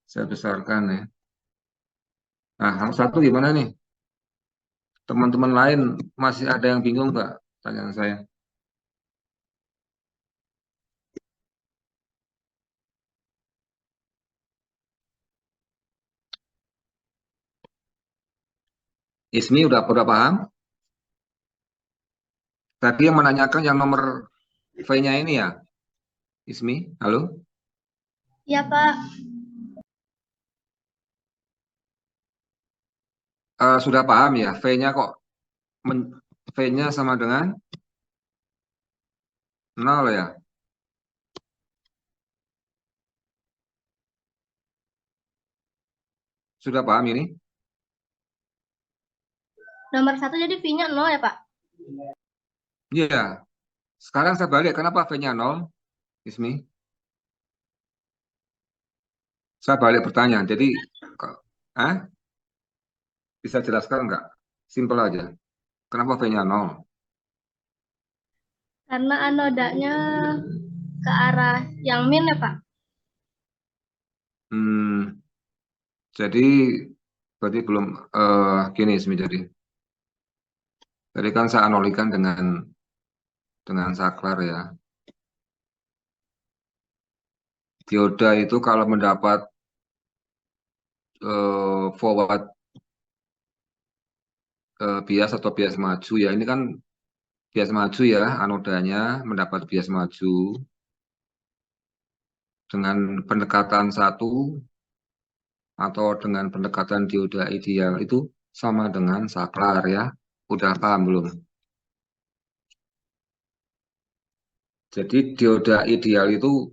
Saya besarkan ya. Nah, hal satu gimana nih? Teman-teman lain masih ada yang bingung nggak? Tanyaan saya. Ismi udah paham? Tadi yang menanyakan yang nomor V-nya ini ya, Ismi, halo? Iya, Pak. Sudah paham ya, V-nya kok V-nya sama dengan 0 ya? Sudah paham ini? Nomor 1 jadi V-nya 0 ya, Pak? Iya. Sekarang saya balik, kenapa V-nya 0, Ismi? Saya balik pertanyaan, jadi, ah, bisa jelaskan nggak? Simpel aja. Kenapa V-nya 0? Karena anodanya ke arah yang min ya, Pak? Hmm, jadi berarti belum gini Ismi jadi. Jadi kan saya analogikan dengan saklar ya. Dioda itu kalau mendapat forward bias atau bias maju ya, ini kan bias maju ya, anodanya mendapat bias maju dengan pendekatan satu atau dengan pendekatan dioda ideal itu sama dengan saklar ya. Udah paham belum? Jadi dioda ideal itu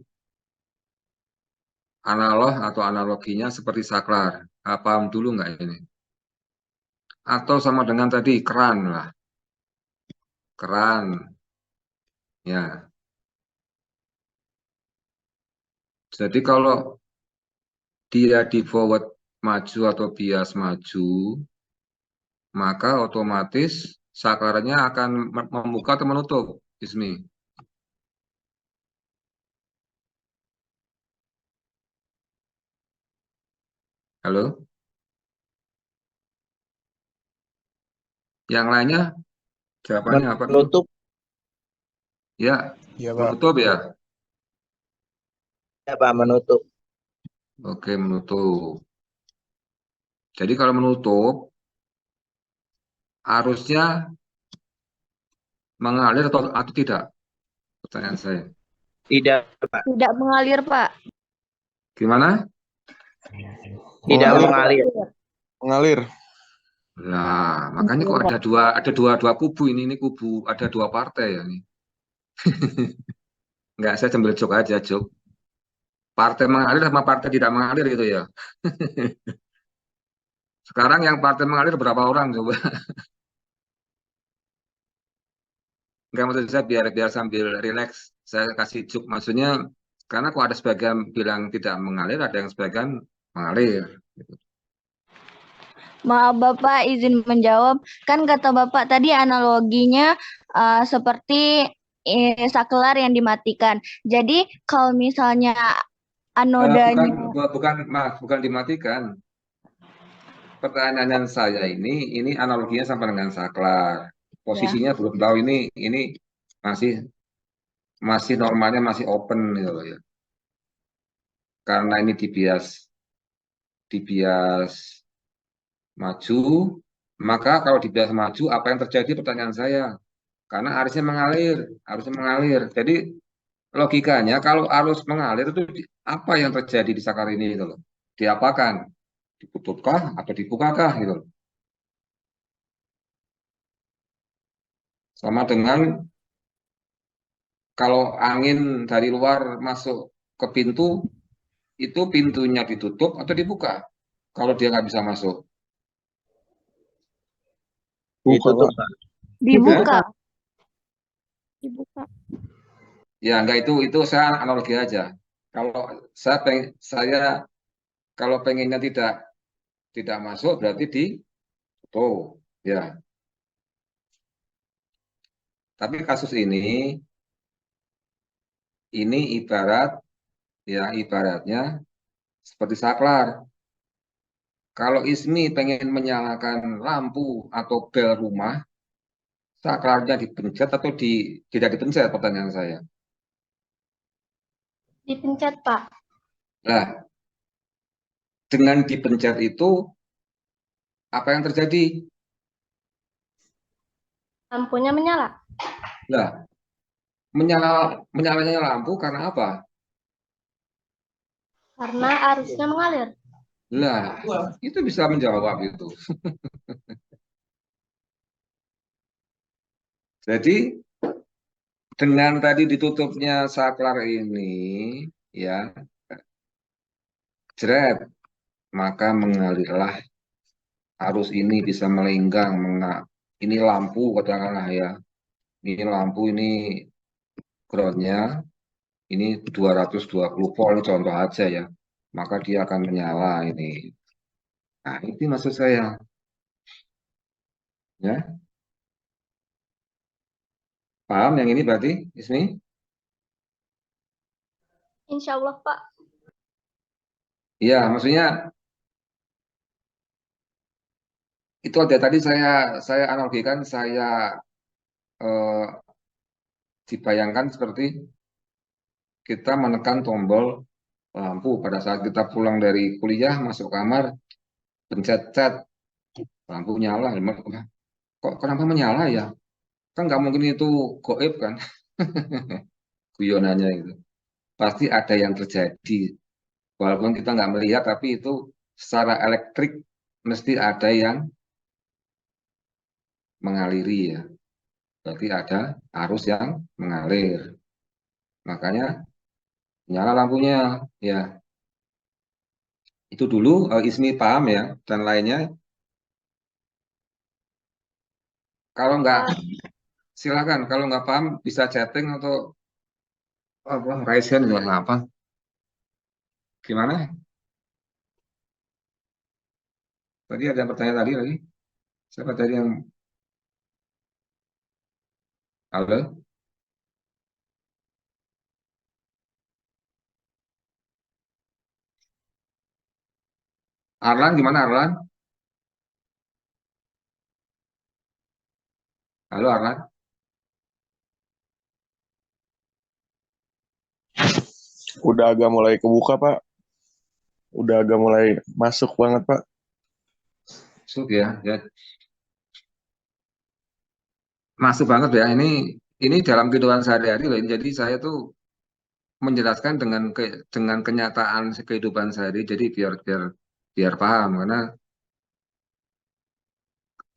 analog atau analoginya seperti saklar. Paham dulu nggak ini? Atau sama dengan tadi keran lah, keran ya. Jadi kalau dia di forward maju atau bias maju, maka otomatis saklarnya akan membuka atau menutup, Ismi. Halo? Yang lainnya jawabannya apa dulu? Menutup. Ya, Ya, Pak. menutup ya. Ya, Pak, menutup. Oke, menutup. Jadi kalau menutup, arusnya mengalir atau tidak? Pertanyaan saya. Tidak, Pak. Tidak mengalir, Pak. Gimana? Tidak Mengalir, mengalir. mengalir. Nah, makanya kok ada dua kubu ini kubu ada dua partai ya nih. Enggak, saya sambil jok aja, jok. Partai mengalir sama partai tidak mengalir gitu ya. Sekarang yang partai mengalir berapa orang coba? Enggak, maksud saya biar sambil relax. Saya kasih jok, maksudnya karena kok ada sebagian bilang tidak mengalir, ada yang sebagian mengalir. Maaf Bapak, izin menjawab. Kan kata Bapak tadi analoginya seperti saklar yang dimatikan. Jadi kalau misalnya Bukan, anodanya, bukan, Mas, bukan dimatikan. Pertanyaan saya ini analoginya sama dengan saklar. ya, Posisinya belum tahu ini masih masih normalnya masih open gitu loh ya. Karena ini di bias maju, maka kalau di bias maju apa yang terjadi pertanyaan saya? Karena arusnya mengalir. Jadi logikanya kalau arus mengalir itu apa yang terjadi di saklar ini gitu loh. Diapakan? Ditutupkah atau dibukakah gitu loh. Sama dengan kalau angin dari luar masuk ke pintu, itu pintunya ditutup atau dibuka? Kalau dia nggak bisa masuk. Buka, Ditutup, Pak. Pak. dibuka. Hah? Dibuka. Ya nggak, itu saya analogi aja. Kalau saya kalau pengennya tidak masuk berarti ditutup. Ya. Tapi kasus ini ibaratnya seperti saklar. Kalau Ismi pengen menyalakan lampu atau bel rumah, saklarnya dipencet atau tidak dipencet, pertanyaan saya. Dipencet, Pak. Nah, dengan dipencet itu, apa yang terjadi? Lampunya menyala. Nah, menyalanya lampu karena apa? Karena arusnya mengalir. Lah, itu bisa menjawab itu. Jadi, dengan tadi ditutupnya saklar ini, ya, jeret, maka mengalirlah arus ini bisa melenggang. Ini lampu, katakanlah ya. Ini lampu, ini groundnya, ini 220 volt, ini contoh aja ya. Maka dia akan menyala ini. Nah, itu maksud saya. Ya, paham yang ini berarti, Ismi? Insya Allah, Pak. Iya, maksudnya itu ada tadi saya analogikan, saya eh, dibayangkan seperti kita menekan tombol lampu pada saat kita pulang dari kuliah, masuk kamar, pencet cet, lampu nyala. Kok kenapa menyala ya? Kan nggak mungkin itu goib kan, guyonannya itu. Pasti ada yang terjadi. Walaupun kita nggak melihat, tapi itu secara elektrik mesti ada yang mengaliri ya. Berarti ada arus yang mengalir. Makanya nyala lampunya. Ya, itu dulu Ismi paham ya. Dan lainnya, kalau nggak silakan. Kalau nggak paham bisa chatting atau apa, raise hand nggak apa. Gimana? Tadi ada yang bertanya tadi lagi. Siapa tadi yang halo? Arlan gimana Arlan? Halo Arlan. Udah agak mulai kebuka, Pak. Udah agak mulai masuk banget, Pak. Masuk ya, ya. Masuk banget ya. Ini dalam kehidupan sehari-hari loh. Jadi saya tuh menjelaskan dengan kenyataan kehidupan sehari. Jadi biar biar biar paham karena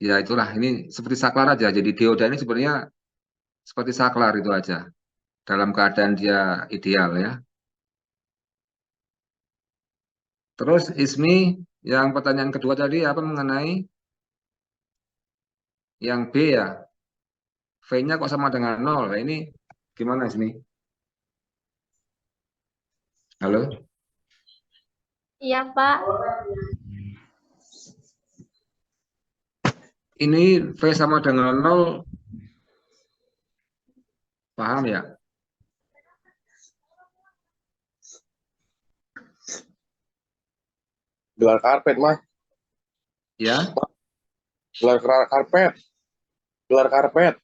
ya itulah ini seperti saklar aja. Jadi dioda ini sebenarnya seperti saklar itu aja dalam keadaan dia ideal ya. Terus Ismi yang pertanyaan kedua tadi apa mengenai yang B ya, V-nya kok sama dengan nol. Nah, ini gimana Ismi? Halo? Iya, Pak. Ini V sama dengan nol, paham ya? Gelar karpet, Mas. Ya, Gelar karpet. Gelar karpet.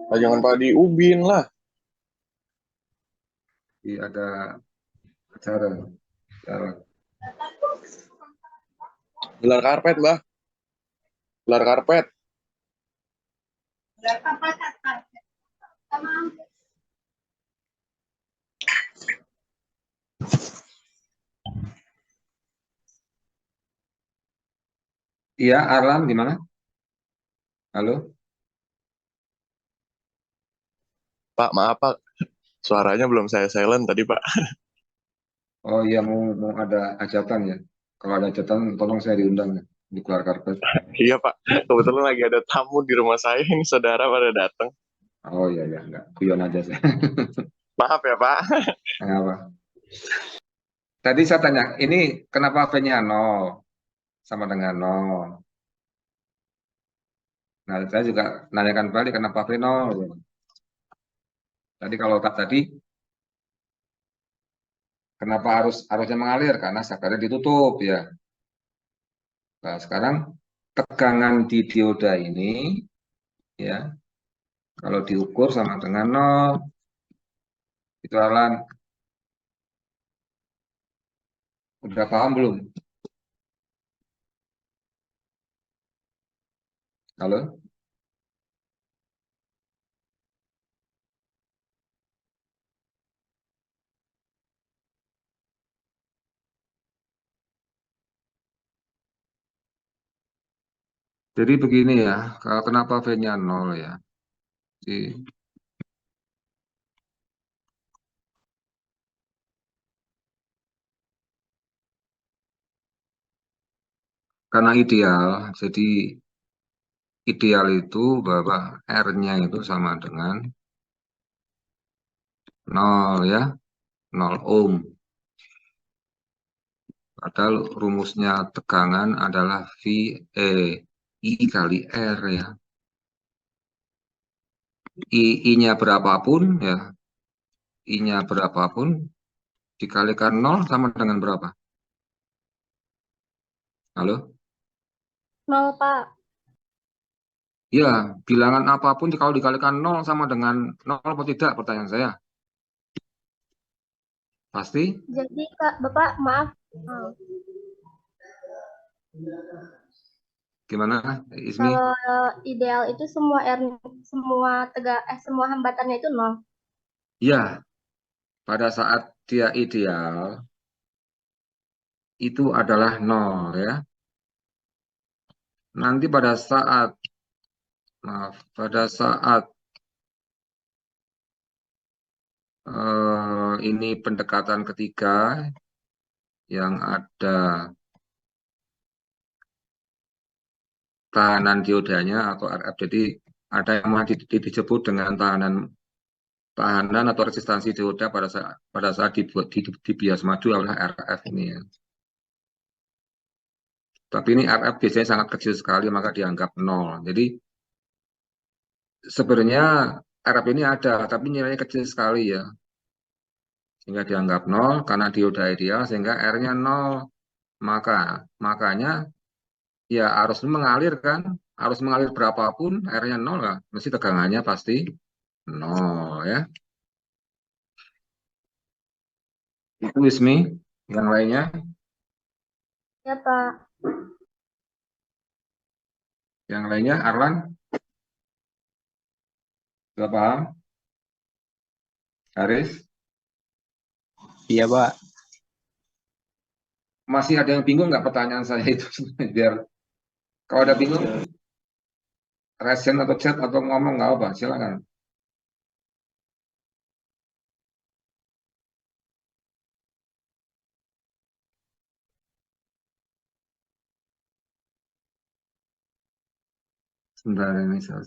Nah, jangan pada di ubin lah. ada acara. Acara. Gelar karpet, Mbak. Gelar karpet. Iya, Arlan gimana? Halo? Pak, maaf, Pak. Suaranya belum saya silent tadi, Pak. Oh iya, mau ada hajatan ya. Kalau ada hajatan, tolong saya diundang ya, di keluar karpet. Iya, Pak. Kebetulan lagi ada tamu di rumah saya. Ini saudara pada datang. Oh iya, ya, enggak. Guyon aja saya. Maaf ya, Pak. Enggak apa. Tadi saya tanya, ini kenapa V-nya 0? Sama dengan 0. Nah, saya juga nanyakan balik, kenapa V 0? Tadi kalau tadi Kenapa harusnya mengalir? Karena sakelarnya ditutup ya. Nah, sekarang tegangan di dioda ini ya, kalau diukur sama dengan 0. Itu Alan, udah paham belum? Halo? Jadi begini ya, kenapa V-nya 0 ya? Jadi, karena ideal, jadi ideal itu bahwa R-nya itu sama dengan 0 ya, 0 ohm. Padahal rumusnya tegangan adalah I kali R ya. I-nya berapapun ya, I-nya berapapun dikalikan 0 sama dengan berapa? Halo? 0, Pak. Ya, bilangan apapun kalau dikalikan 0 sama dengan 0 atau tidak, pertanyaan saya. Pasti? Jadi, Kak, Bapak, maaf. Gimana, Ismi? Kalau ideal itu semua hambatannya itu 0. Ya, pada saat dia ideal, itu adalah 0 ya. Nanti pada saat ini pendekatan ketiga yang ada tahanan diodanya atau RF, jadi ada yang disebut dengan tahanan atau resistansi dioda pada saat dibuat di bias maju adalah RF ini ya. Tapi ini RF biasanya sangat kecil sekali maka dianggap 0. Jadi sebenarnya RF ini ada tapi nilainya kecil sekali ya. Sehingga dianggap 0 karena dioda ideal sehingga R-nya 0. Makanya ya arus mengalir kan, arus mengalir berapapun R-nya 0 lah, mesti tegangannya pasti 0 ya. Itu Ismi, yang lainnya, Ya, Pak. Arlan, sudah paham? Haris, Iya, Pak. masih ada yang bingung nggak pertanyaan saya itu? Biar kalau ada bingung, resen atau chat atau ngomong nggak apa, silakan. Sebentar ini saya